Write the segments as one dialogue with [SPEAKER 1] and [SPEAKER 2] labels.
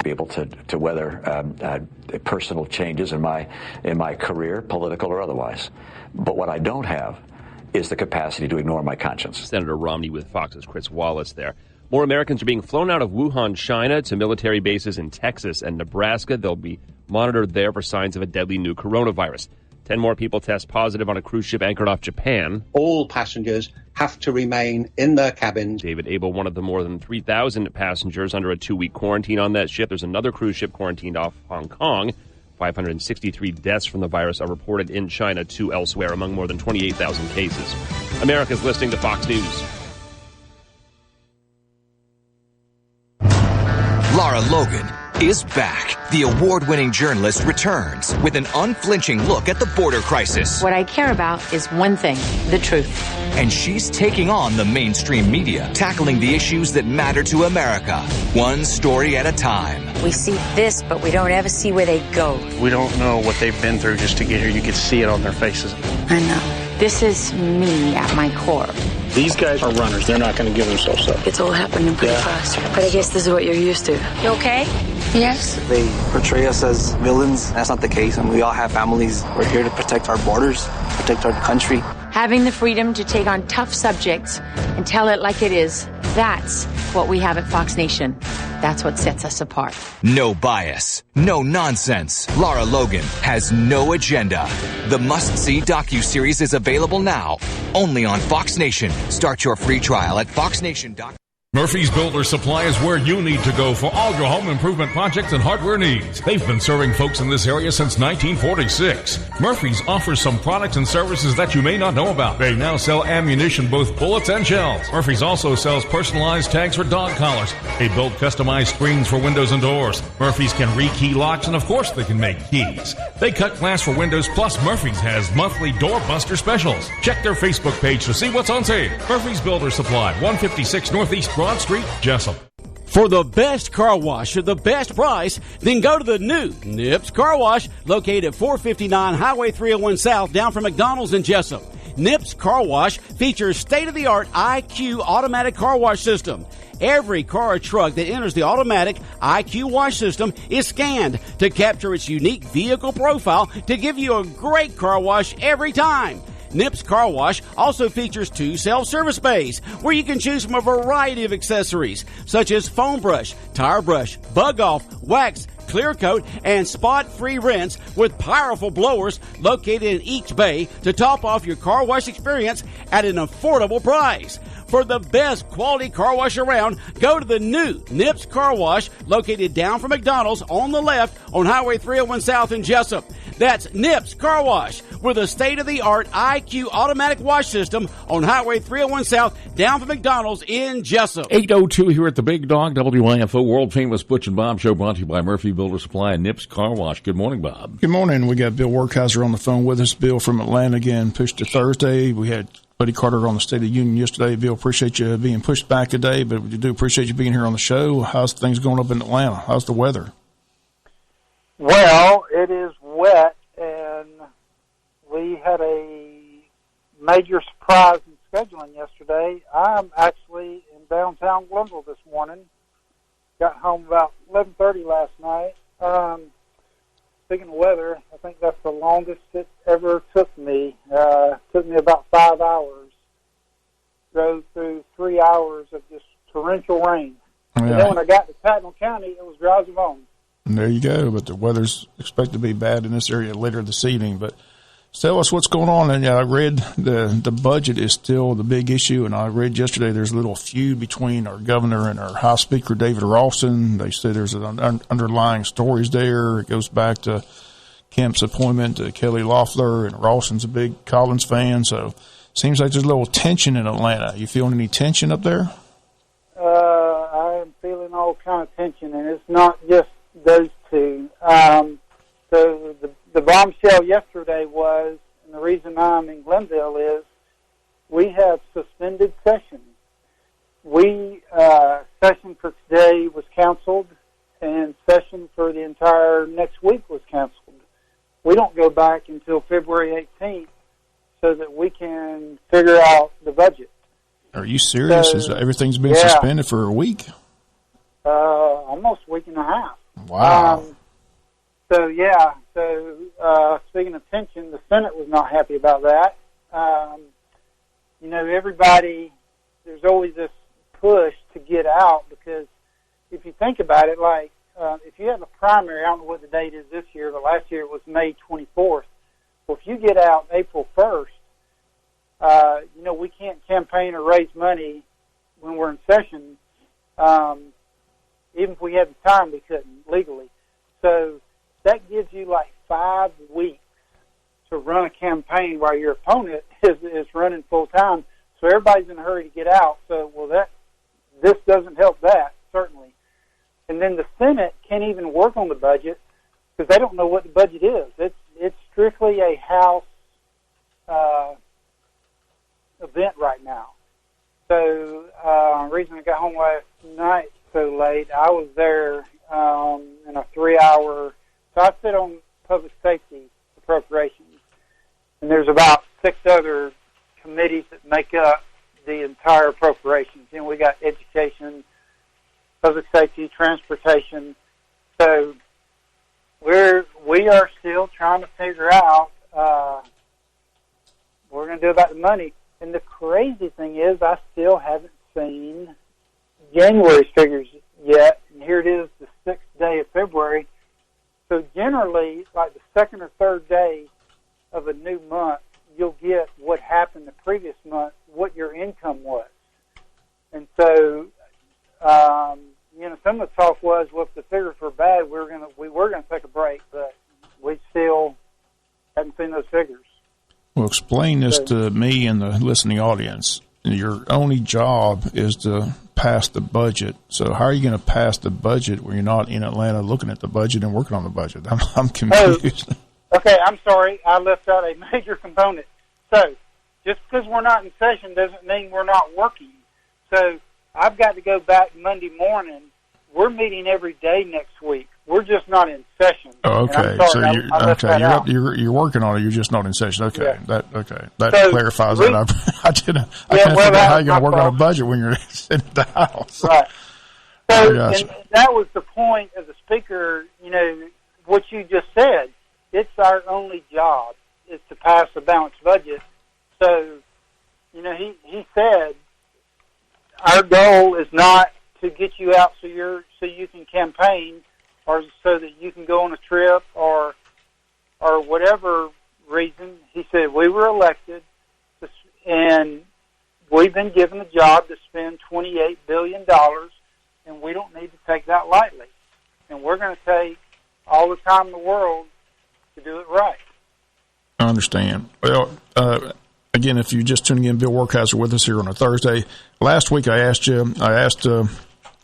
[SPEAKER 1] be able to weather personal changes in my career, political or otherwise. But what I don't have is the capacity to ignore my conscience.
[SPEAKER 2] Senator Romney with Fox's Chris Wallace there. More Americans are being flown out of Wuhan, China, to military bases in Texas and Nebraska. They'll be monitored there for signs of a deadly new coronavirus. 10 more people test positive on a cruise ship anchored off Japan.
[SPEAKER 3] All passengers have to remain in their cabins.
[SPEAKER 2] David Abel, one of the more than 3,000 passengers under a 2-week quarantine on that ship. There's another cruise ship quarantined off Hong Kong. 563 deaths from the virus are reported in China, 2 elsewhere, among more than 28,000 cases. America's listening to Fox News.
[SPEAKER 4] Lara Logan is back. The award-winning journalist returns with an unflinching look at the border crisis.
[SPEAKER 5] What I care about is one thing, the truth.
[SPEAKER 4] And she's taking on the mainstream media, tackling the issues that matter to America, one story at a time.
[SPEAKER 5] We see this, but we don't ever see where they go.
[SPEAKER 6] We don't know what they've been through just to get here. You can see it on their faces.
[SPEAKER 5] I know. This is me at my core.
[SPEAKER 6] These guys are runners. They're not going to give themselves up.
[SPEAKER 5] It's all happening pretty fast. But I guess this is what you're used to. You okay? Yes.
[SPEAKER 7] They portray us as villains. That's not the case, and we all have families. We're here to protect our borders, protect our country.
[SPEAKER 5] Having the freedom to take on tough subjects and tell it like it is, that's what we have at Fox Nation. That's what sets us apart.
[SPEAKER 4] No bias, no nonsense. Lara Logan has no agenda. The must-see docuseries is available now, only on Fox Nation. Start your free trial at foxnation.com.
[SPEAKER 8] Murphy's Builder Supply is where you need to go for all your home improvement projects and hardware needs. They've been serving folks in this area since 1946. Murphy's offers some products and services that you may not know about. They now sell ammunition, both bullets and shells. Murphy's also sells personalized tags for dog collars. They build customized screens for windows and doors. Murphy's can rekey locks, and of course they can make keys. They cut glass for windows, plus Murphy's has monthly doorbuster specials. Check their Facebook page to see what's on sale. Murphy's Builder Supply, 156 Northeast Broad Street, Jessup.
[SPEAKER 9] For the best car wash at the best price, then go to the new Nips Car Wash, located at 459 Highway 301 South, down from McDonald's in Jessup. Nips Car Wash features state-of-the-art IQ automatic car wash system. Every car or truck that enters the automatic IQ wash system is scanned to capture its unique vehicle profile to give you a great car wash every time. Nips Car Wash also features 2 self-service bays where you can choose from a variety of accessories such as foam brush, tire brush, bug off, wax, clear coat, and spot-free rinse with powerful blowers located in each bay to top off your car wash experience at an affordable price. For the best quality car wash around, go to the new Nips Car Wash, located down from McDonald's on the left on Highway 301 South in Jessup. That's Nips Car Wash with a state-of-the-art IQ automatic wash system on Highway 301 South down from McDonald's in Jessup.
[SPEAKER 10] 8:02 here at the Big Dog, WIFO, world-famous Butch and Bob Show, brought to you by Murphy Builder Supply and Nips Car Wash. Good morning, Bob.
[SPEAKER 11] Good morning. We got Bill Werkheiser on the phone with us. Bill from Atlanta again, pushed to Thursday. We had Buddy Carter on the State of the Union yesterday. Bill, appreciate you being pushed back today, but we do appreciate you being here on the show. How's things going up in Atlanta? How's the weather?
[SPEAKER 12] Well, it is wet, and we had a major surprise in scheduling yesterday. I'm actually in downtown Glenville this morning. Got home about 11:30 last night. Speaking of weather, I think that's the longest it ever took me. Took me about 5 hours. Drove through 3 hours of just torrential rain. Yeah. And then when I got to Patton County, it was dry as a bone.
[SPEAKER 11] And there you go. But the weather's expected to be bad in this area later this evening. But tell us what's going on. And I read the budget is still the big issue. And I read yesterday there's a little feud between our governor and our House Speaker, David Ralston. They say there's an underlying stories there. It goes back to Kemp's appointment to Kelly Loeffler, and Ralston's a big Collins fan. So seems like there's a little tension in Atlanta. You feeling any tension up there?
[SPEAKER 12] I am feeling all kind of tension, and it's not just those two. So the bombshell yesterday was, and the reason I'm in Glenville is, we have suspended session. Session for today was canceled, and session for the entire next week was canceled. We don't go back until February 18th so that we can figure out the budget.
[SPEAKER 11] Are you serious? Everything's been suspended for a week?
[SPEAKER 12] Almost a week and a half.
[SPEAKER 11] Wow.
[SPEAKER 12] Speaking of tension, the Senate was not happy about that. Everybody, there's always this push to get out because if you think about it, like if you have a primary, I don't know what the date is this year, but last year it was May 24th. Well, if you get out April 1st, we can't campaign or raise money when we're in session. Even if we had the time, we couldn't legally. So that gives you like 5 weeks to run a campaign while your opponent is running full time. So everybody's in a hurry to get out. So, this doesn't help that, certainly. And then the Senate can't even work on the budget because they don't know what the budget is. It's strictly a House event right now. So the reason I got home last night so late, I was there in a 3-hour. So I sit on public safety appropriations, and there's about 6 other committees that make up the entire appropriations. We got education, public safety, transportation. So we are still trying to figure out what we're going to do about the money. And the crazy thing is, I still haven't seen January's figures yet. And here it is, the 6th day of February. So generally, like the 2nd or 3rd day of a new month, you'll get what happened the previous month, what your income was. And so, some of the talk was, well, if the figures were bad, we were going to take a break, but we still haven't seen those figures.
[SPEAKER 11] Well, explain this to me and the listening audience. Your only job is to pass the budget. So how are you going to pass the budget when you're not in Atlanta looking at the budget and working on the budget? I'm confused.
[SPEAKER 12] Okay, I'm sorry. I left out a major component. So just because we're not in session doesn't mean we're not working. So I've got to go back Monday morning. We're meeting every day next week. We're just not in session.
[SPEAKER 11] Oh, okay. So you're working on it. You're just not in session. Okay.
[SPEAKER 12] Yeah.
[SPEAKER 11] That clarifies that. I can't figure out how you're going to work on a budget when you're sitting at the house.
[SPEAKER 12] Right. So and that was the point of the speaker. What you just said. It's our only job is to pass a balanced budget. So, he said our goal is not to get you out so you can campaign or so that you can go on a trip or whatever reason. He said we were elected and we've been given the job to spend $28 billion, and we don't need to take that lightly. And we're going to take all the time in the world to do it right.
[SPEAKER 11] I understand. Well, again, if you're just tuning in, Bill Werkheiser with us here on a Thursday. Last week I asked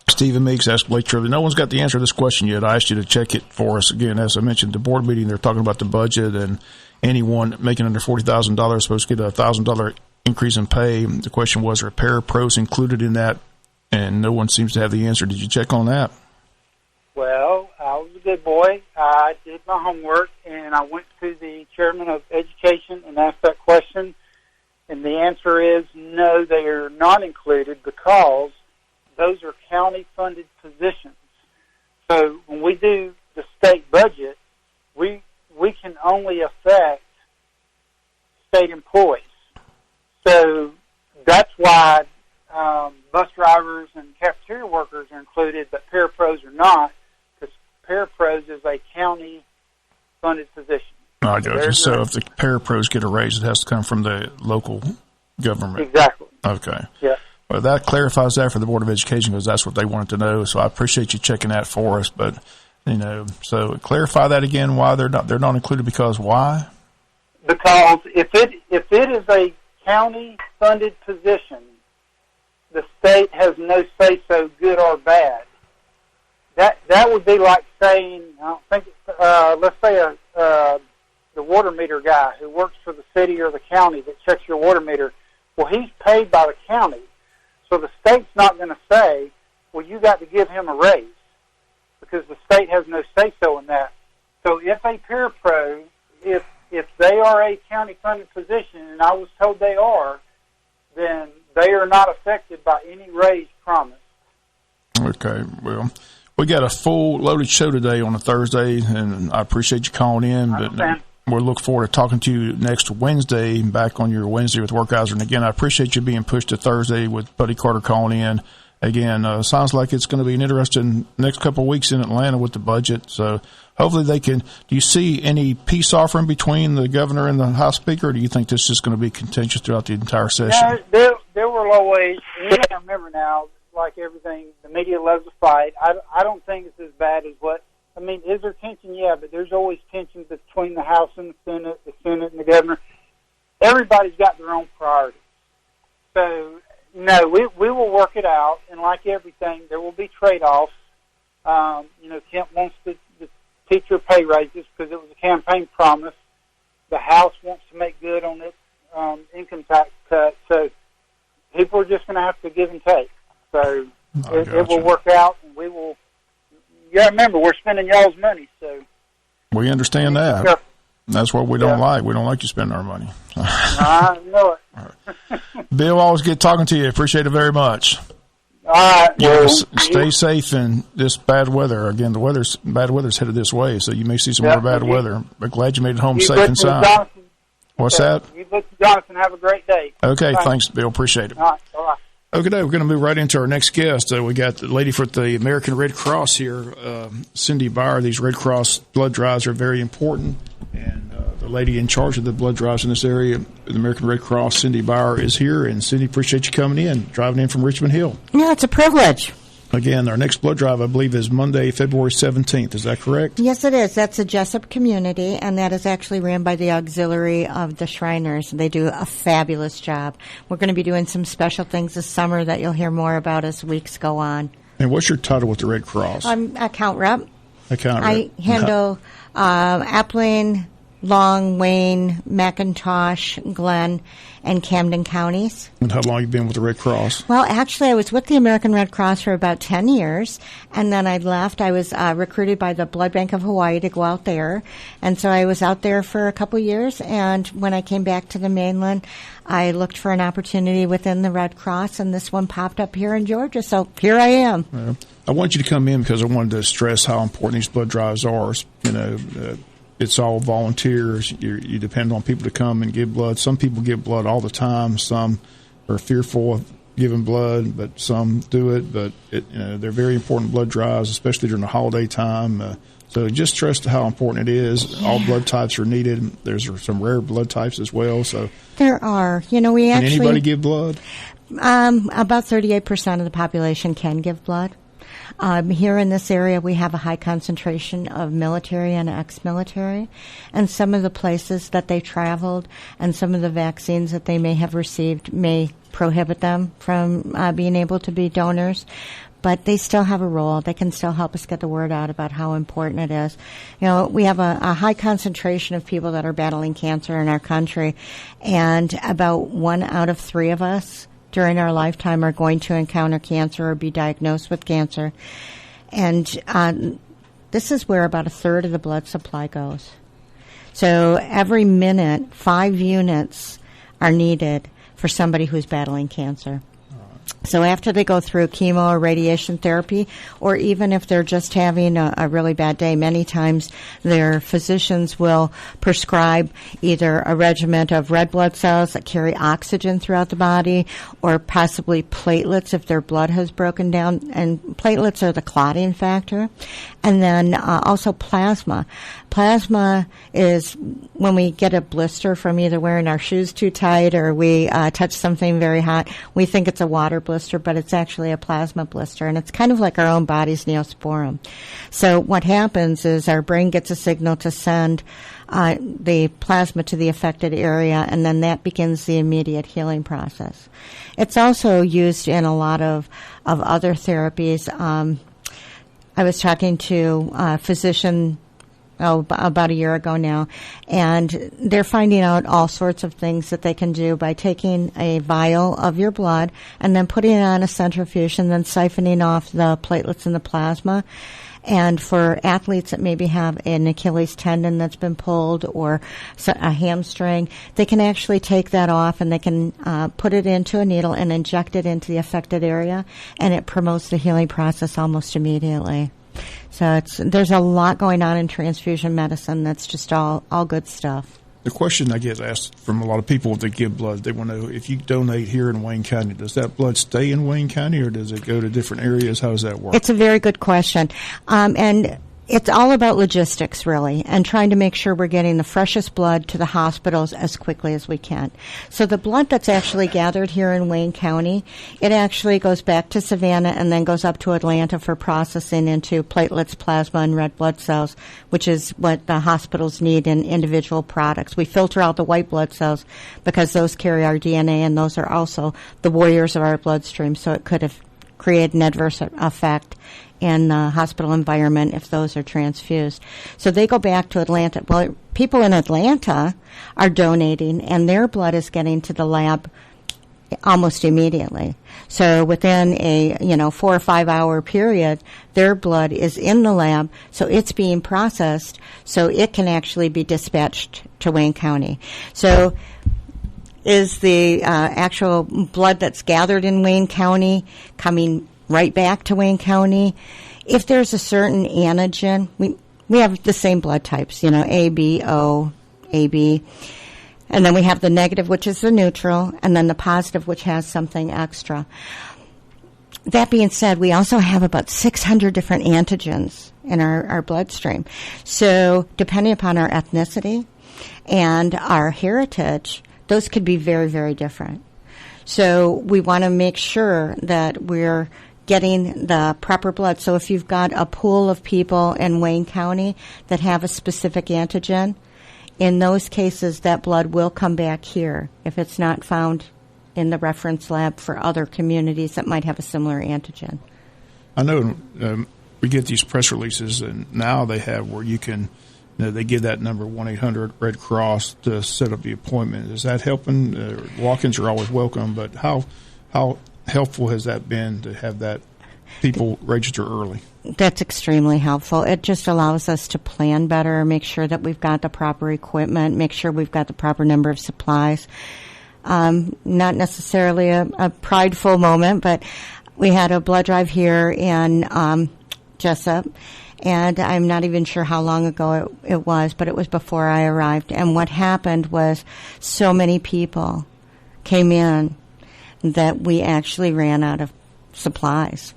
[SPEAKER 11] Stephen Meeks, asked Blake Trivia. No one's got the answer to this question yet. I asked you to check it for us. Again, as I mentioned, the board meeting, they're talking about the budget, and anyone making under $40,000 is supposed to get a $1,000 increase in pay. The question was, are parapros included in that? And no one seems to have the answer. Did you check on that?
[SPEAKER 12] Well, I was a good boy. I did my homework, and I went to the chairman of education and asked that question. And the answer is no, they are not included because those are county-funded positions. So when we do the state budget, we can only affect state employees. So that's why bus drivers and cafeteria workers are included, but parapros are not, because parapros is a county-funded position.
[SPEAKER 11] I got you. So if the parapros get a raise, it has to come from the local government.
[SPEAKER 12] Exactly.
[SPEAKER 11] Okay.
[SPEAKER 12] Yeah.
[SPEAKER 11] Well, that clarifies that for the Board of Education because that's what they wanted to know. So I appreciate you checking that for us. But so clarify that again. Why they're not included? Because why?
[SPEAKER 12] Because if it is a county-funded position, the state has no say so, good or bad. That would be like saying, I don't think. Let's say the water meter guy who works for the city or the county that checks your water meter. Well, he's paid by the county. So the state's not going to say, well, you got to give him a raise because the state has no say-so in that. So if a parapro, if they are a county-funded position, and I was told they are, then they are not affected by any raise promised.
[SPEAKER 11] Okay, well, We got a full loaded show today on a Thursday, and I appreciate you calling in. But we'll look forward to talking to you next Wednesday, back on your Wednesday with Werkheiser. And again, I appreciate you being pushed to Thursday with Buddy Carter calling in. Again, sounds like it's going to be an interesting next couple of weeks in Atlanta with the budget. So hopefully they can. Do you see any peace offering between the governor and the House Speaker, or do you think this is just going to be contentious throughout the entire session?
[SPEAKER 12] No, there will always, you got to remember now, like everything, the media loves to fight. I don't think it's as bad as what, I mean, is there tension? Yeah, but there's always tension between the House and the Senate and the governor. Everybody's got their own priorities. So, no, we will work it out, and like everything, there will be trade-offs. Kent wants the teacher pay raises because it was a campaign promise. The House wants to make good on its income tax cut. So people are just going to have to give and take. So it will work out, and we will. You got to remember, we're spending y'all's money. So
[SPEAKER 11] we understand that. Sure. That's what we don't like. We don't like you spending our money.
[SPEAKER 12] I know it.
[SPEAKER 11] Right. Bill, always good talking to you. Appreciate it very much.
[SPEAKER 12] All right.
[SPEAKER 11] Well, stay safe in this bad weather. Again, bad weather's headed this way, so you may see some more bad weather. But glad you made it home safe and sound. What's that?
[SPEAKER 12] You, Butch Johnson, have a great day.
[SPEAKER 11] Okay, thanks, Bill. Appreciate it.
[SPEAKER 12] All right. Bye-bye.
[SPEAKER 11] Okay, we're going to move right into our next guest. We got the lady for the American Red Cross here, Cindy Byer. These Red Cross blood drives are very important, and the lady in charge of the blood drives in this area, the American Red Cross, Cindy Byer, is here. And Cindy, appreciate you coming in, driving in from Richmond Hill.
[SPEAKER 13] Yeah, it's a privilege.
[SPEAKER 11] Again, our next blood drive, I believe, is Monday, February 17th. Is that correct?
[SPEAKER 13] Yes, it is. That's the Jessup community, and that is actually ran by the auxiliary of the Shriners. They do a fabulous job. We're going to be doing some special things this summer that you'll hear more about as weeks go on.
[SPEAKER 11] And what's your title with the Red Cross?
[SPEAKER 13] I'm account rep.
[SPEAKER 11] Account rep.
[SPEAKER 13] I handle Appling, Long, Wayne, McIntosh, Glenn, and Camden counties.
[SPEAKER 11] And how long have you been with the Red Cross?
[SPEAKER 13] Well, actually, I was with the American Red Cross for about 10 years, and then I left. I was recruited by the Blood Bank of Hawaii to go out there, and so I was out there for a couple years, and when I came back to the mainland, I looked for an opportunity within the Red Cross, and this one popped up here in Georgia, so here I am.
[SPEAKER 11] Yeah. I want you to come in because I wanted to stress how important these blood drives are. It's all volunteers. You depend on people to come and give blood. Some people give blood all the time. Some are fearful of giving blood, but some do it. But they're very important blood drives, especially during the holiday time. So just stress how important it is. All blood types are needed. There's some rare blood types as well. So
[SPEAKER 13] there are. Can
[SPEAKER 11] anybody give blood?
[SPEAKER 13] About 38% of the population can give blood. Here in this area, we have a high concentration of military and ex-military, and some of the places that they traveled and some of the vaccines that they may have received may prohibit them from being able to be donors. But they still have a role. They can still help us get the word out about how important it is. We have a high concentration of people that are battling cancer in our country, and about 1 out of 3 of us during our lifetime are going to encounter cancer or be diagnosed with cancer. And this is where about 1/3 of the blood supply goes. So every minute, 5 units are needed for somebody who's battling cancer. So after they go through chemo or radiation therapy, or even if they're just having a really bad day, many times their physicians will prescribe either a regimen of red blood cells that carry oxygen throughout the body, or possibly platelets if their blood has broken down. And platelets are the clotting factor. And then also plasma. Plasma is when we get a blister from either wearing our shoes too tight or we touch something very hot. We think it's a water blister, but it's actually a plasma blister, and it's kind of like our own body's Neosporin. So what happens is our brain gets a signal to send the plasma to the affected area, and then that begins the immediate healing process. It's also used in a lot of other therapies. I was talking to a physician about a year ago now, and they're finding out all sorts of things that they can do by taking a vial of your blood and then putting it on a centrifuge and then siphoning off the platelets in the plasma. And for athletes that maybe have an Achilles tendon that's been pulled or a hamstring, they can actually take that off and they can put it into a needle and inject it into the affected area, and it promotes the healing process almost immediately. So there's a lot going on in transfusion medicine. That's just all good stuff.
[SPEAKER 11] The question I get asked from a lot of people that give blood, they want to know, if you donate here in Wayne County, does that blood stay in Wayne County or does it go to different areas? How does that work?
[SPEAKER 13] It's a very good question. And it's all about logistics, really, and trying to make sure we're getting the freshest blood to the hospitals as quickly as we can. So the blood that's actually gathered here in Wayne County, it actually goes back to Savannah and then goes up to Atlanta for processing into platelets, plasma, and red blood cells, which is what the hospitals need in individual products. We filter out the white blood cells because those carry our DNA, and those are also the warriors of our bloodstream, so it could have created an adverse effect in the hospital environment if those are transfused. So they go back to Atlanta. Well, people in Atlanta are donating, and their blood is getting to the lab almost immediately. So within a 4 or 5 hour period, their blood is in the lab, so it's being processed, so it can actually be dispatched to Wayne County. So is the actual blood that's gathered in Wayne County coming right back to Wayne County? If there's a certain antigen, we have the same blood types, A, B, O, AB. And then we have the negative, which is the neutral, and then the positive, which has something extra. That being said, we also have about 600 different antigens in our bloodstream. So depending upon our ethnicity and our heritage, those could be very, very different. So we want to make sure that we're getting the proper blood. So if you've got a pool of people in Wayne County that have a specific antigen, in those cases that blood will come back here if it's not found in the reference lab for other communities that might have a similar antigen.
[SPEAKER 11] I know we get these press releases, and now they have where you can, they give that number 1-800 Red Cross to set up the appointment. Is that helping? Walk-ins are always welcome, but how helpful has that been to have that people register early?
[SPEAKER 13] That's extremely helpful. It just allows us to plan better, make sure that we've got the proper equipment, make sure we've got the proper number of supplies. Not necessarily a prideful moment, but we had a blood drive here in Jessup, and I'm not even sure how long ago it was, but it was before I arrived. And what happened was so many people came in that we actually ran out of supplies.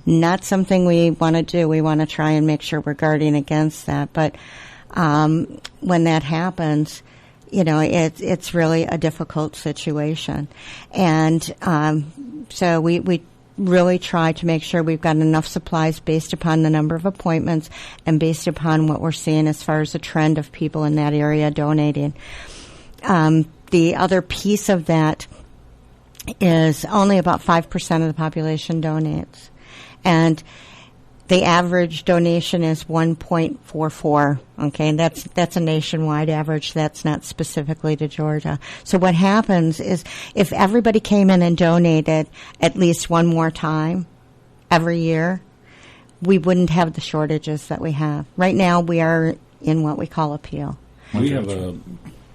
[SPEAKER 13] Not something we want to do. We want to try and make sure we're guarding against that. But when that happens, it's really a difficult situation. And so we really try to make sure we've got enough supplies based upon the number of appointments and based upon what we're seeing as far as the trend of people in that area donating. The other piece of that is only about 5% of the population donates. And the average donation is 1.44. Okay, and that's a nationwide average. That's not specifically to Georgia. So what happens is if everybody came in and donated at least one more time every year, we wouldn't have the shortages that we have. Right now we are in what we call appeal.
[SPEAKER 10] We have a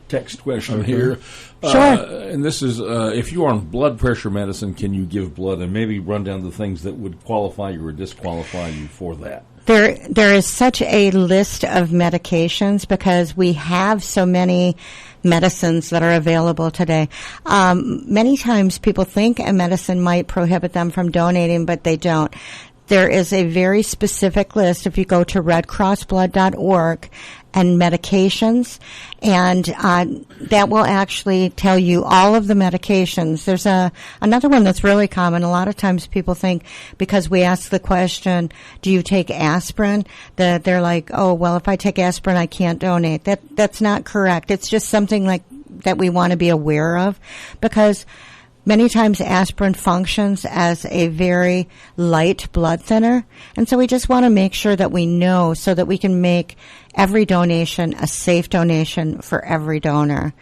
[SPEAKER 10] text question here.
[SPEAKER 13] Sure.
[SPEAKER 10] And this is, if you are on blood pressure medicine, can you give blood? And maybe run down the things that would qualify you or disqualify you for that.
[SPEAKER 13] There is such a list of medications because we have so many medicines that are available today. Many times people think a medicine might prohibit them from donating, but they don't. There is a very specific list if you go to redcrossblood.org and medications, and that will actually tell you all of the medications. There's another one that's really common. A lot of times people think because we ask the question, do you take aspirin, that they're like, oh, well, if I take aspirin, I can't donate. That's not correct. It's just something like that we want to be aware of because many times aspirin functions as a very light blood thinner, and so we just want to make sure that we know so that we can make every donation a safe donation for every donor.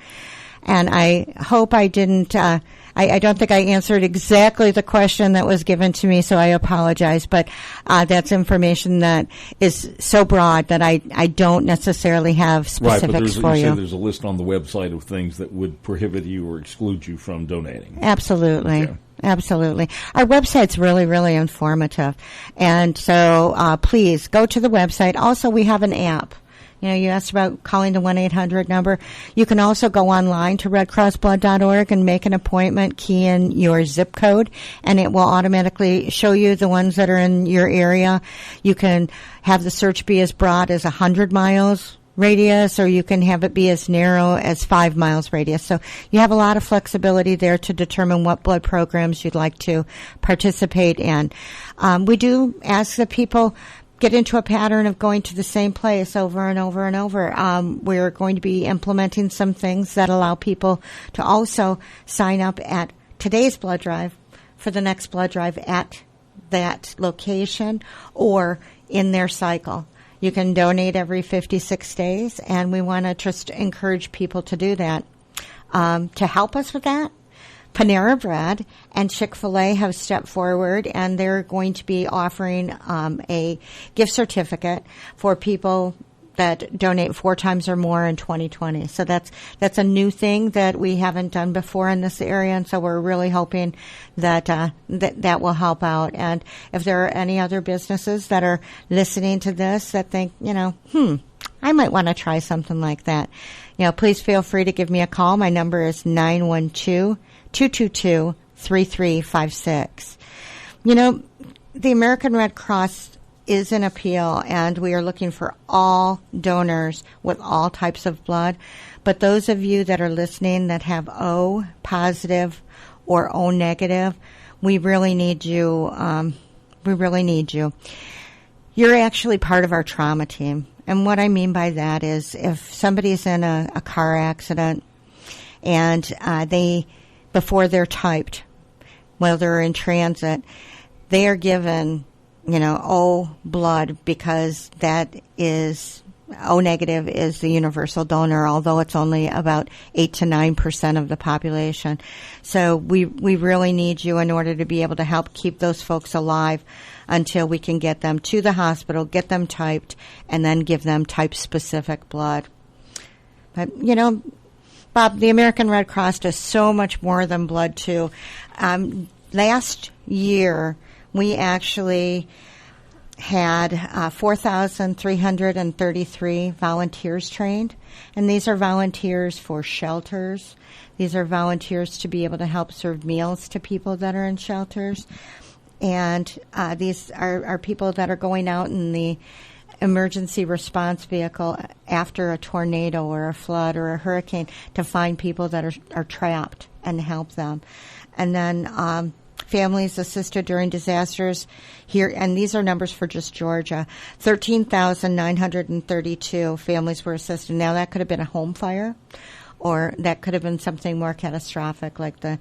[SPEAKER 13] And I hope I didn't, I don't think I answered exactly the question that was given to me, so I apologize, but that's information that is so broad that I don't necessarily have specifics for you.
[SPEAKER 10] There's a list on the website of things that would prohibit you or exclude you from donating.
[SPEAKER 13] Absolutely.
[SPEAKER 10] Okay.
[SPEAKER 13] Absolutely. Our website's really, really informative. And so please go to the website. Also, we have an app. You know, you asked about calling the 1-800 number. You can also go online to redcrossblood.org and make an appointment, key in your zip code, and it will automatically show you the ones that are in your area. You can have the search be as broad as 100 miles radius, or you can have it be as narrow as 5 miles radius. So you have a lot of flexibility there to determine what blood programs you'd like to participate in. We do ask that people get into a pattern of going to the same place over and over and over. We're going to be implementing some things that allow people to also sign up at today's blood drive for the next blood drive at that location or in their cycle. You can donate every 56 days, and we want to just encourage people to do that. To help us with that, Panera Bread and Chick-fil-A have stepped forward, and they're going to be offering a gift certificate for people that donate 4 times or more in 2020. So that's a new thing that we haven't done before in this area, and so we're really hoping that that will help out. And if there are any other businesses that are listening to this that think, I might want to try something like that, please feel free to give me a call. My number is 912-222-3356. The American Red Cross is an appeal, and we are looking for all donors with all types of blood. But those of you that are listening that have O positive or O negative, we really need you. You're actually part of our trauma team. And what I mean by that is if somebody's in a car accident and before they're typed, while they're in transit, they are given O blood, because that is O negative is the universal donor, although it's only about 8 to 9% of the population. So we really need you in order to be able to help keep those folks alive until we can get them to the hospital, get them typed, and then give them type-specific blood. But, Bob, the American Red Cross does so much more than blood, too. Last year, we actually had 4,333 volunteers trained, and these are volunteers for shelters. These are volunteers to be able to help serve meals to people that are in shelters. And these are people that are going out in the emergency response vehicle after a tornado or a flood or a hurricane to find people that are trapped and help them. And then families assisted during disasters here, and these are numbers for just Georgia. 13,932 families were assisted. Now, that could have been a home fire, or that could have been something more catastrophic like the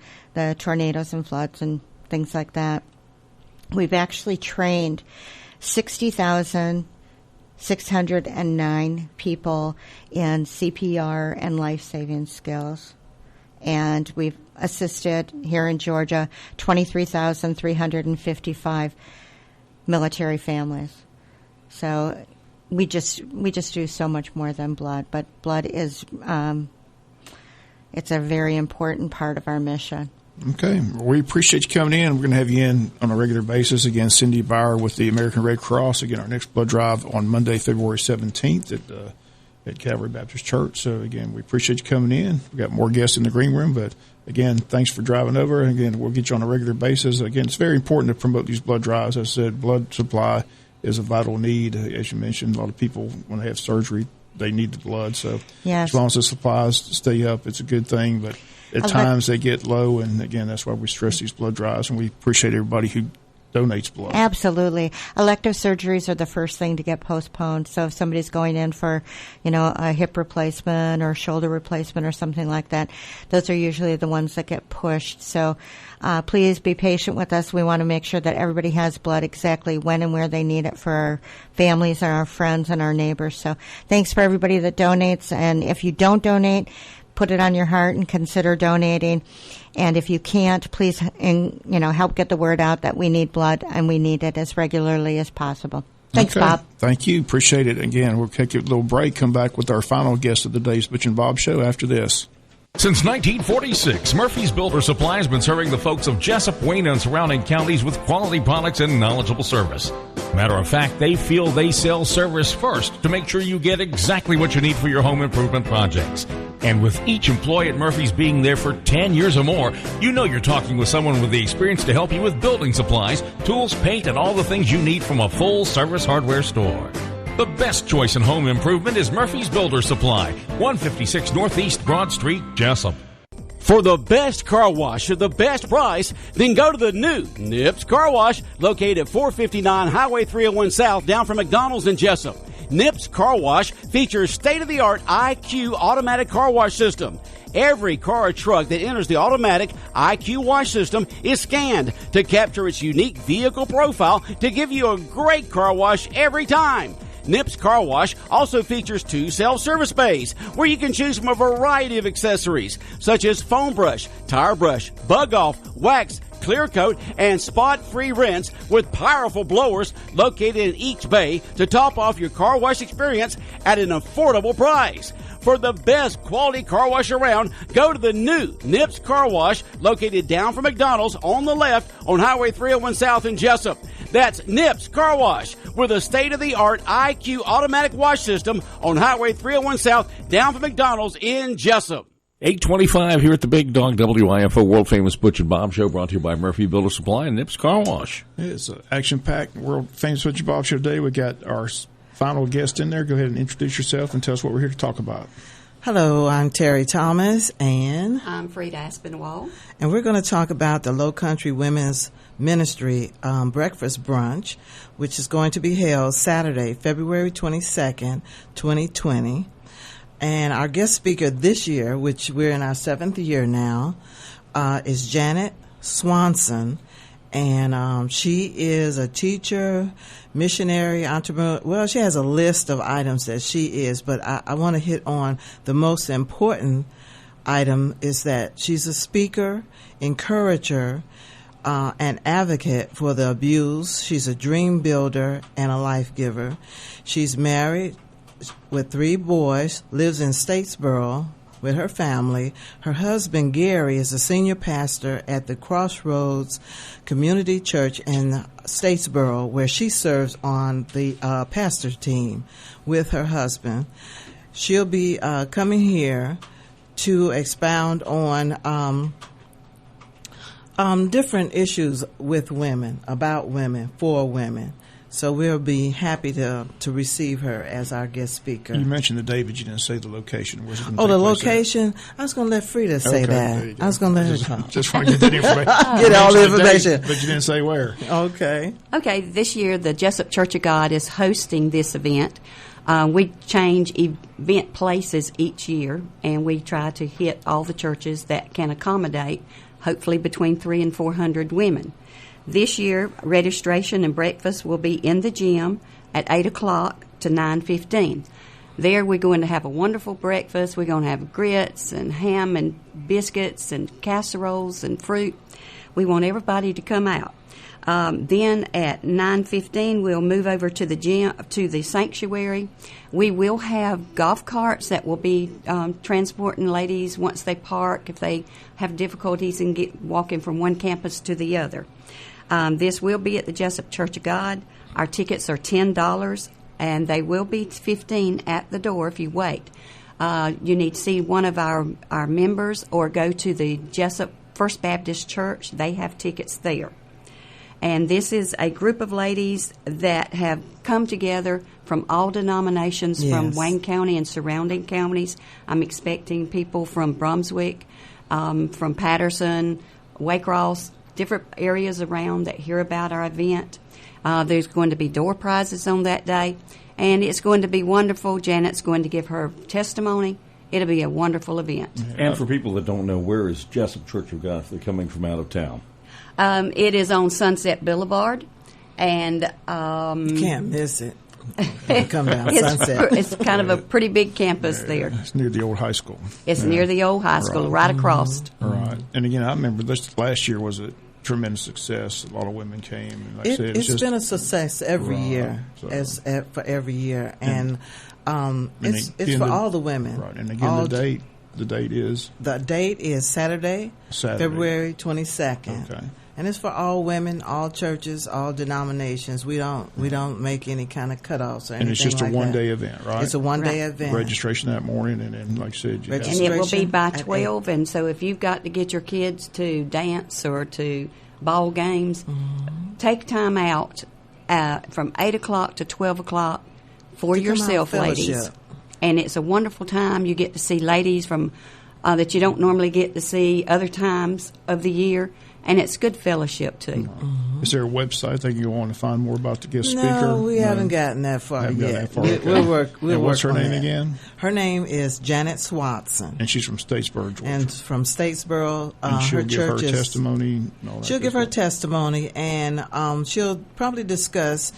[SPEAKER 13] tornadoes and floods and things like that. We've actually trained 60,609 people in CPR and life-saving skills. And we've assisted here in Georgia 23,355 military families. So we just do so much more than blood. But blood is it's a very important part of our mission.
[SPEAKER 11] Okay. We appreciate you coming in. We're going to have you in on a regular basis. Again, Cindy Bauer with the American Red Cross. Again, our next blood drive on Monday, February 17th at Calvary Baptist Church. So, again, we appreciate you coming in. We've got more guests in the green room, but, again, thanks for driving over. And, again, we'll get you on a regular basis. Again, it's very important to promote these blood drives. As I said, blood supply is a vital need. As you mentioned, a lot of people, when they have surgery, they need the blood. So
[SPEAKER 13] yes,
[SPEAKER 11] as long as the supplies stay up, it's a good thing. But at times they get low, and, again, that's why we stress these blood drives, and we appreciate everybody who donates blood.
[SPEAKER 13] Absolutely. Elective surgeries are the first thing to get postponed. So if somebody's going in for, a hip replacement or shoulder replacement or something like that, those are usually the ones that get pushed. So please be patient with us. We want to make sure that everybody has blood exactly when and where they need it for our families and our friends and our neighbors. So thanks for everybody that donates. And if you don't donate, put it on your heart and consider donating. And if you can't, please, help get the word out that we need blood and we need it as regularly as possible. Thanks,
[SPEAKER 11] okay.
[SPEAKER 13] Bob.
[SPEAKER 11] Thank you. Appreciate it. Again, we'll take a little break, come back with our final guest of the day's Butch and Bob Show after this.
[SPEAKER 8] Since 1946, Murphy's Builder Supply has been serving the folks of Jessup, Wayne, and surrounding counties with quality products and knowledgeable service. Matter of fact, they feel they sell service first to make sure you get exactly what you need for your home improvement projects. And with each employee at Murphy's being there for 10 years or more, you know you're talking with someone with the experience to help you with building supplies, tools, paint, and all the things you need from a full-service hardware store. The best choice in home improvement is Murphy's Builder Supply, 156 Northeast Broad Street, Jessup.
[SPEAKER 9] For the best car wash at the best price, then go to the new Nips Car Wash, located at 459 Highway 301 South, down from McDonald's in Jessup. Nips Car Wash features state-of-the-art IQ automatic car wash system. Every car or truck that enters the automatic IQ wash system is scanned to capture its unique vehicle profile to give you a great car wash every time. Nips Car Wash also features 2 self-service bays where you can choose from a variety of accessories such as foam brush, tire brush, bug off, wax, clear coat, and spot-free rinse with powerful blowers located in each bay to top off your car wash experience at an affordable price. For the best quality car wash around, go to the new Nips Car Wash located down from McDonald's on the left on Highway 301 South in Jessup. That's Nips Car Wash with a state-of-the-art IQ automatic wash system on Highway 301 South down from McDonald's in Jessup.
[SPEAKER 10] 8:25 here at the Big Dog WIFO World Famous Butch and Bob Show, brought to you by Murphy Builder Supply and Nips Car Wash.
[SPEAKER 11] It's an action-packed World Famous Butch and Bob Show today. We got our final guest in there. Go ahead and introduce yourself and tell us what we're here to talk about.
[SPEAKER 14] Hello, I'm Terry Thomas, and
[SPEAKER 15] I'm Frida Aspinwall.
[SPEAKER 14] And we're going to talk about the Low Country Women's Ministry breakfast brunch, which is going to be held Saturday, February 22nd, 2020. And our guest speaker this year, which we're in our 7th year now, is Janet Swanson. And she is a teacher, missionary, entrepreneur. Well, she has a list of items that she is, but I want to hit on the most important item is that she's a speaker, encourager, an advocate for the abused. She's a dream builder and a life giver. She's married with 3 boys, lives in Statesboro with her family. Her husband, Gary, is a senior pastor at the Crossroads Community Church in Statesboro, where she serves on the pastor team with her husband. She'll be coming here to expound on different issues with women, about women, for women. So we'll be happy to receive her as our guest speaker.
[SPEAKER 11] You mentioned the day, but you didn't say the location. Where's it going to
[SPEAKER 14] take
[SPEAKER 11] the
[SPEAKER 14] place location? At? I was going to let Frida say that. I was going to let her talk.
[SPEAKER 11] Just want to get that information.
[SPEAKER 14] Get all the information.
[SPEAKER 11] But you didn't say where.
[SPEAKER 14] Okay.
[SPEAKER 15] Okay, this year the Jessup Church of God is hosting this event. We change event places each year, and we try to hit all the churches that can accommodate, hopefully between 300 and 400 women. This year, registration and breakfast will be in the gym at 8 o'clock to 9:15. There we're going to have a wonderful breakfast. We're going to have grits and ham and biscuits and casseroles and fruit. We want everybody to come out. Then at 9:15, we'll move over to the gym, to the sanctuary. We will have golf carts that will be transporting ladies once they park, if they have difficulties in walking from one campus to the other. This will be at the Jessup Church of God. Our tickets are $10, and they will be $15 at the door if you wait. You need to see one of our members or go to the Jessup First Baptist Church. They have tickets there. And this is a group of ladies that have come together from all denominations, yes, from Wayne County and surrounding counties. I'm expecting people from Brunswick, from Patterson, Waycross, different areas around that hear about our event. There's going to be door prizes on that day, and it's going to be wonderful. Janet's going to give her testimony. It'll be a wonderful event.
[SPEAKER 10] And for people that don't know, where is Jessup Church of God if they're coming from out of town?
[SPEAKER 15] It is on Sunset Boulevard, and
[SPEAKER 14] you can't miss it. Come down Sunset.
[SPEAKER 15] It's kind of a pretty big campus there.
[SPEAKER 11] It's near the old high school.
[SPEAKER 15] It's near the old high school, right across.
[SPEAKER 11] Right. And again, I remember this last year was a tremendous success. A lot of women came. And like I said,
[SPEAKER 14] it's been a success every year, for every year, and it's for all the women.
[SPEAKER 11] Right. And again, the date the date is?
[SPEAKER 14] The date is Saturday. February 22nd.
[SPEAKER 11] Okay.
[SPEAKER 14] And it's for all women, all churches, all denominations. We don't make any kind of cutoffs or anything.
[SPEAKER 11] And it's just
[SPEAKER 14] like
[SPEAKER 11] a one-day event, right?
[SPEAKER 14] It's a one-day event.
[SPEAKER 11] Registration that morning, and then, like I said,
[SPEAKER 15] and it will be by 12. And so if you've got to get your kids to dance or to ball games, take time out from 8 o'clock to 12 o'clock for yourself, ladies. And it's a wonderful time. You get to see ladies from that you don't normally get to see other times of the year. And it's good fellowship, too.
[SPEAKER 11] Is there a website they can go on to find more about the guest speaker?
[SPEAKER 14] No, we haven't gotten that far yet. We'll work
[SPEAKER 11] what's her
[SPEAKER 14] on
[SPEAKER 11] name
[SPEAKER 14] that.
[SPEAKER 11] again?
[SPEAKER 14] Her name is Janet Swatson.
[SPEAKER 11] And she's from Statesboro, Georgia.
[SPEAKER 14] And from Statesboro,
[SPEAKER 11] and she'll
[SPEAKER 14] her
[SPEAKER 11] give
[SPEAKER 14] church
[SPEAKER 11] her testimony. And all that
[SPEAKER 14] she'll give her testimony, and she'll probably discuss.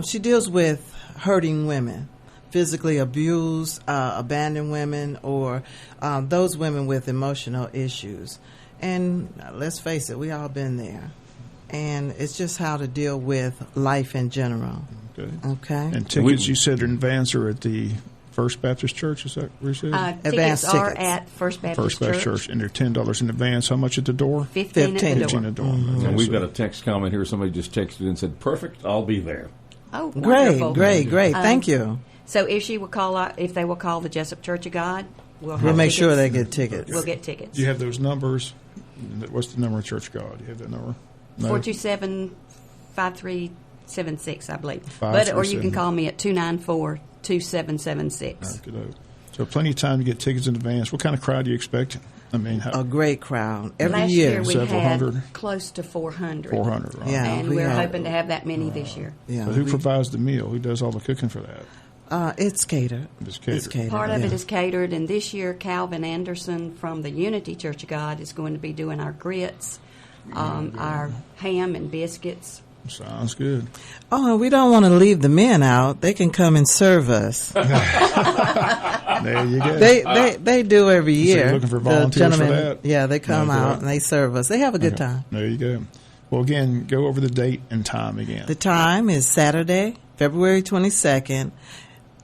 [SPEAKER 14] She deals with hurting women, physically abused, abandoned women, or those women with emotional issues. And let's face it, we all been there. And it's just how to deal with life in general. Okay.
[SPEAKER 11] And tickets, you said in advance, are at the First Baptist Church, is that what you said?
[SPEAKER 15] Tickets are at First Baptist
[SPEAKER 11] Church. And they're $10 in advance. How much at the door?
[SPEAKER 15] $15 at the door.
[SPEAKER 10] And we've got a text comment here. Somebody just texted and said, perfect, I'll be there.
[SPEAKER 15] Oh, wonderful.
[SPEAKER 14] Great. Thank you.
[SPEAKER 15] So if they will call the Jessup Church of God, we'll
[SPEAKER 14] make sure they get tickets.
[SPEAKER 15] We'll get tickets.
[SPEAKER 11] Do you have those numbers? What's the number of Church of God? Do you have that number? No?
[SPEAKER 15] 427-5376, I believe. Or you can call me at 294-2776.
[SPEAKER 11] So plenty of time to get tickets in advance. What kind of crowd are you expecting? I mean,
[SPEAKER 14] a great crowd every
[SPEAKER 15] Last
[SPEAKER 14] year.
[SPEAKER 15] We
[SPEAKER 11] several
[SPEAKER 15] had
[SPEAKER 11] hundred,
[SPEAKER 15] close to 400.
[SPEAKER 11] 400, right?
[SPEAKER 14] Yeah,
[SPEAKER 15] and we're hoping to have that many this year.
[SPEAKER 14] Yeah.
[SPEAKER 11] So who provides the meal? Who does all the cooking for that?
[SPEAKER 14] It's catered.
[SPEAKER 11] It's catered.
[SPEAKER 15] Part of it is catered, and this year Calvin Anderson from the Unity Church of God is going to be doing our grits, our ham and biscuits.
[SPEAKER 11] Sounds good.
[SPEAKER 14] Oh, and we don't want to leave the men out. They can come and serve us.
[SPEAKER 11] There you go.
[SPEAKER 14] They do every year.
[SPEAKER 11] So you're looking for volunteers for that?
[SPEAKER 14] Yeah, they come out and they serve us. They have a good time.
[SPEAKER 11] There you go. Well, again, go over the date and time again.
[SPEAKER 14] The time is Saturday, February 22nd.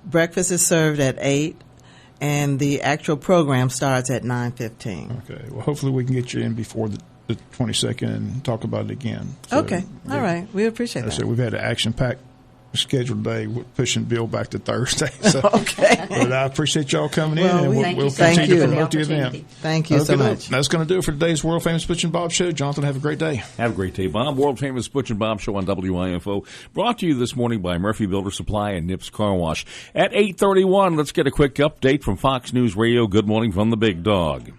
[SPEAKER 14] Breakfast is served at 8, and the actual program starts at 9:15.
[SPEAKER 11] Okay. Well, hopefully we can get you in before the 22nd and talk about it again. So,
[SPEAKER 14] okay. All right. We appreciate that.
[SPEAKER 11] So we've had an action-packed scheduled day, pushing Bill back to Thursday. So,
[SPEAKER 14] okay.
[SPEAKER 11] But I appreciate y'all coming in, and we'll
[SPEAKER 14] continue
[SPEAKER 11] to promote the event.
[SPEAKER 14] Thank you so much.
[SPEAKER 11] That's going to do it for today's World Famous Butch and Bob Show. Jonathan, have a great day.
[SPEAKER 10] Have a great day, Bob. World Famous Butch and Bob Show on WIFO. Brought to you this morning by Murphy Builder Supply and Nips Car Wash. At 8:31, let's get a quick update from Fox News Radio. Good morning from the Big Dog.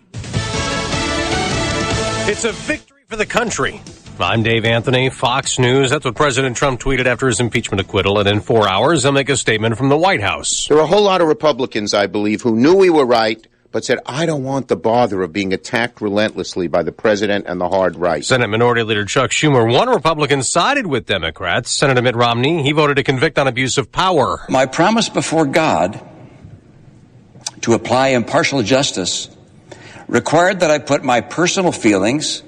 [SPEAKER 16] It's a victory for the country. I'm Dave Anthony, Fox News. That's what President Trump tweeted after his impeachment acquittal. And in 4 hours, he'll make a statement from the White House.
[SPEAKER 17] There are a whole lot of Republicans, I believe, who knew we were right, but said, I don't want the bother of being attacked relentlessly by the president and the hard right.
[SPEAKER 16] Senate Minority Leader Chuck Schumer, one Republican, sided with Democrats. Senator Mitt Romney, he voted to convict on abuse of power.
[SPEAKER 18] My promise before God to apply impartial justice required that I put my personal feelings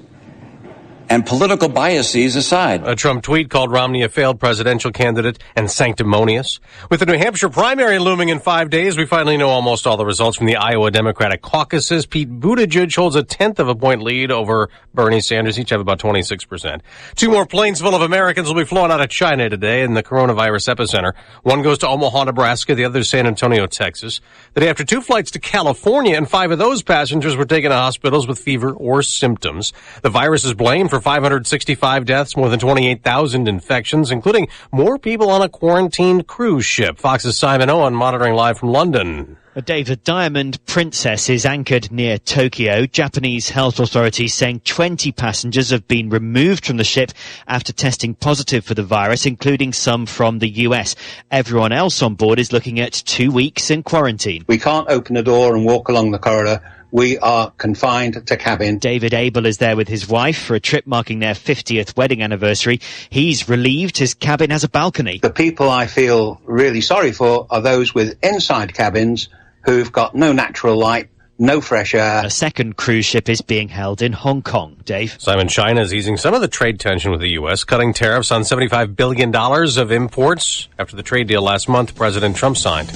[SPEAKER 18] and political biases aside.
[SPEAKER 16] A Trump tweet called Romney a failed presidential candidate and sanctimonious. With the New Hampshire primary looming in 5 days, we finally know almost all the results from the Iowa Democratic caucuses. Pete Buttigieg holds a 10th of a point lead over Bernie Sanders. Each have about 26%. 2 more planes full of Americans will be flown out of China today in the coronavirus epicenter. One goes to Omaha, Nebraska, the other to San Antonio, Texas. The day after 2 flights to California, and 5 of those passengers were taken to hospitals with fever or symptoms. The virus is blamed for 565 deaths, more than 28,000 infections, including more people on a quarantined cruise ship. Fox's Simon Owen monitoring live from London.
[SPEAKER 19] David, Diamond Princess is anchored near Tokyo. Japanese health authorities saying 20 passengers have been removed from the ship after testing positive for the virus, including some from the US. Everyone else on board is looking at 2 weeks in quarantine.
[SPEAKER 3] We can't open the door and walk along the corridor. We are confined to cabin.
[SPEAKER 19] David Abel is there with his wife for a trip marking their 50th wedding anniversary. He's relieved his cabin has a balcony.
[SPEAKER 3] The people I feel really sorry for are those with inside cabins who've got no natural light, no fresh air.
[SPEAKER 19] A second cruise ship is being held in Hong Kong. Dave?
[SPEAKER 16] Simon, China is easing some of the trade tension with the U.S., cutting tariffs on $75 billion of imports after the trade deal last month President Trump signed.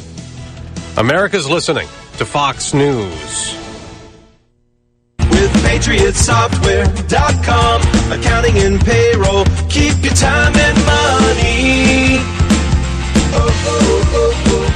[SPEAKER 16] America's listening to Fox News.
[SPEAKER 20] PatriotSoftware.com. Accounting and payroll. Keep your time and money.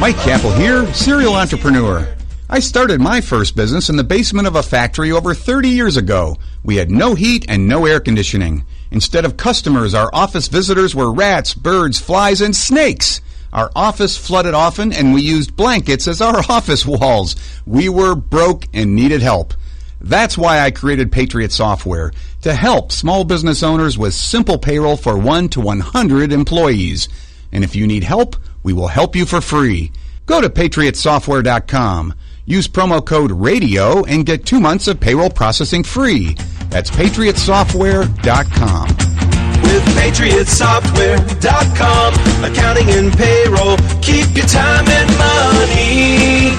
[SPEAKER 21] Mike Capel here, serial entrepreneur. I started my first business in the basement of a factory over 30 years ago. We had no heat and no air conditioning. Instead of customers, our office visitors were rats, birds, flies, and snakes. Our office flooded often, and we used blankets as our office walls. We were broke and needed help. That's why I created Patriot Software, to help small business owners with simple payroll for 1 to 100 employees. And if you need help, we will help you for free. Go to PatriotSoftware.com. Use promo code RADIO and get 2 months of payroll processing free. That's PatriotSoftware.com.
[SPEAKER 20] With PatriotSoftware.com. Accounting and payroll. Keep your time and money.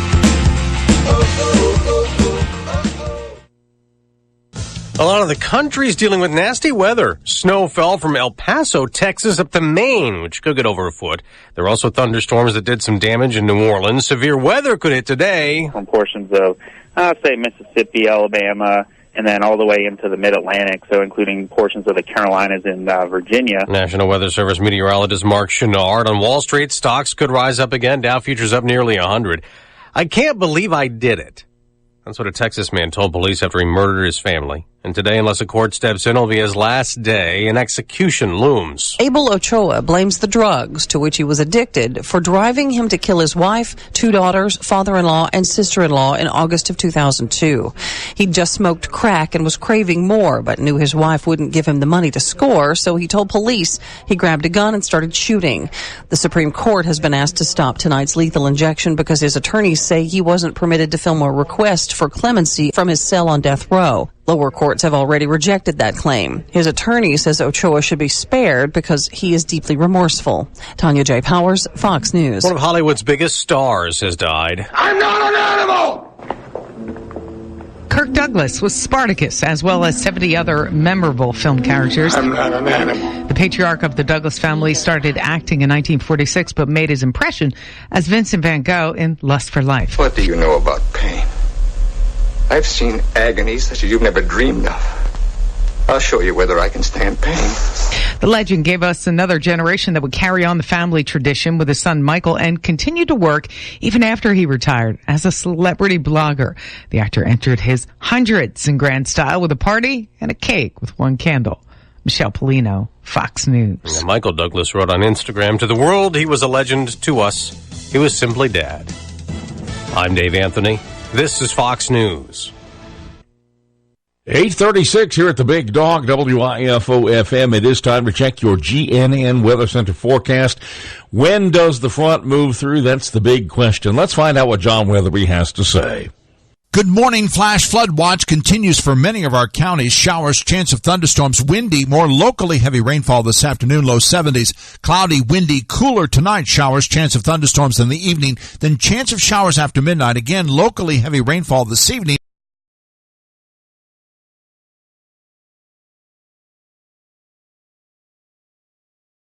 [SPEAKER 16] A lot of the country's dealing with nasty weather. Snow fell from El Paso, Texas, up to Maine, which could get over a foot. There were also thunderstorms that did some damage in New Orleans. Severe weather could hit today.
[SPEAKER 22] On portions of, say, Mississippi, Alabama, and then all the way into the mid-Atlantic, so including portions of the Carolinas and Virginia.
[SPEAKER 16] National Weather Service meteorologist Mark Chenard. On Wall Street, stocks could rise up again. Dow futures up nearly 100. I can't believe I did it. That's what a Texas man told police after he murdered his family. And today, unless a court steps in, it'll be his last day. An execution looms.
[SPEAKER 23] Abel Ochoa blames the drugs to which he was addicted for driving him to kill his wife, 2 daughters, father-in-law, and sister-in-law in August of 2002. He'd just smoked crack and was craving more, but knew his wife wouldn't give him the money to score, so he told police he grabbed a gun and started shooting. The Supreme Court has been asked to stop tonight's lethal injection because his attorneys say he wasn't permitted to film a request for clemency from his cell on death row. Lower courts have already rejected that claim. His attorney says Ochoa should be spared because he is deeply remorseful. Tanya J. Powers, Fox News.
[SPEAKER 16] One of Hollywood's biggest stars has died.
[SPEAKER 24] I'm not an animal!
[SPEAKER 25] Kirk Douglas was Spartacus, as well as 70 other memorable film characters.
[SPEAKER 24] I'm not an animal.
[SPEAKER 25] The patriarch of the Douglas family started acting in 1946, but made his impression as Vincent van Gogh in Lust for Life.
[SPEAKER 24] What do you know about pain? I've seen agonies that you've never dreamed of. I'll show you whether I can stand pain.
[SPEAKER 25] The legend gave us another generation that would carry on the family tradition with his son Michael and continue to work even after he retired as a celebrity blogger. The actor entered his hundreds in grand style with a party and a cake with 1 candle. Michelle Polino, Fox News.
[SPEAKER 16] And Michael Douglas wrote on Instagram, "To the world, he was a legend. To us, he was simply Dad." I'm Dave Anthony. This is Fox News.
[SPEAKER 10] 8:36 here at the Big Dog, WIFO-FM. It is time to check your GNN Weather Center forecast. When does the front move through? That's the big question. Let's find out what John Weatherby has to say.
[SPEAKER 26] Good morning. Flash flood watch continues for many of our counties. Showers, chance of thunderstorms, windy, more locally heavy rainfall this afternoon, low 70s. Cloudy, windy, cooler tonight. Showers, chance of thunderstorms in the evening. Then chance of showers after midnight. Again, locally heavy rainfall this evening.